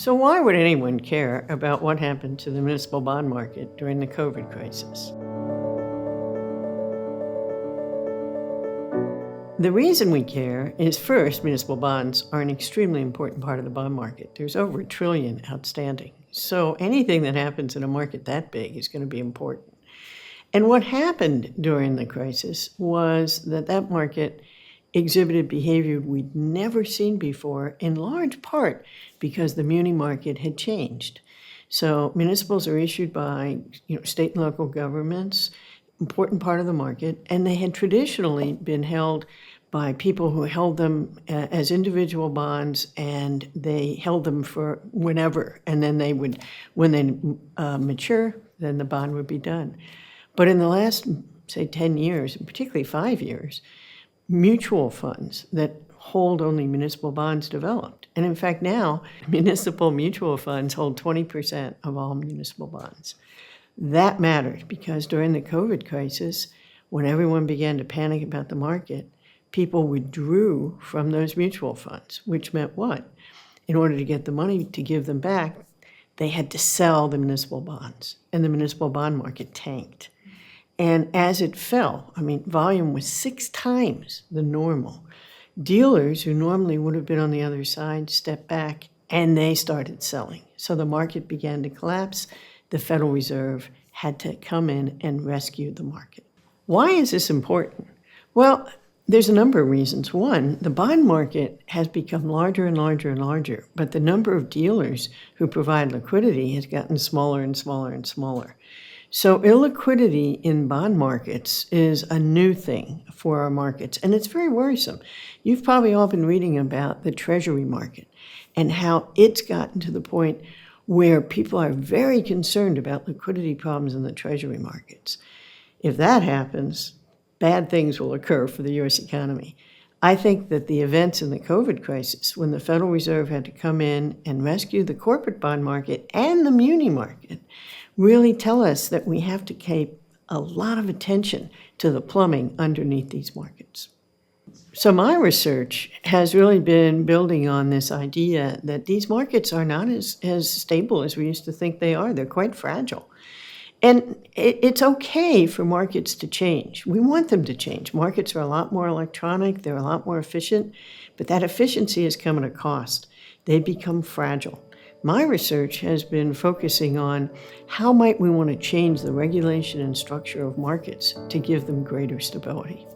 So why would anyone care about what happened to the municipal bond market during the COVID crisis? The reason we care is, first, municipal bonds are an extremely important part of the bond market. There's over $1 trillion outstanding. So anything that happens in a market that big is going to be important. And what happened during the crisis was that market exhibited behavior we'd never seen before, in large part because the muni market had changed. So municipals are issued by state and local governments, important part of the market, and they had traditionally been held by people who held them as individual bonds, and they held them for whenever, and then they would, when they mature, then the bond would be done. But in the last, say, 10 years, and particularly 5 years, mutual funds that hold only municipal bonds developed. And in fact, now municipal mutual funds hold 20% of all municipal bonds. That mattered because during the COVID crisis, when everyone began to panic about the market, people withdrew from those mutual funds, which meant what? In order to get the money to give them back, they had to sell the municipal bonds, and the municipal bond market tanked. And as it fell, volume was 6 times the normal. Dealers who normally would have been on the other side stepped back, and they started selling. So the market began to collapse. The Federal Reserve had to come in and rescue the market. Why is this important? Well, there's a number of reasons. One, the bond market has become larger and larger and larger, but the number of dealers who provide liquidity has gotten smaller and smaller and smaller. So illiquidity in bond markets is a new thing for our markets, and it's very worrisome. You've probably all been reading about the Treasury market and how it's gotten to the point where people are very concerned about liquidity problems in the Treasury markets. If that happens, bad things will occur for the U.S. economy. I think that the events in the COVID crisis, when the Federal Reserve had to come in and rescue the corporate bond market and the muni market, really tell us that we have to pay a lot of attention to the plumbing underneath these markets. So my research has really been building on this idea that these markets are not as stable as we used to think they are. They're quite fragile. And it's okay for markets to change. We want them to change. Markets are a lot more electronic. They're a lot more efficient. But that efficiency has come at a cost. They become fragile. My research has been focusing on how might we want to change the regulation and structure of markets to give them greater stability.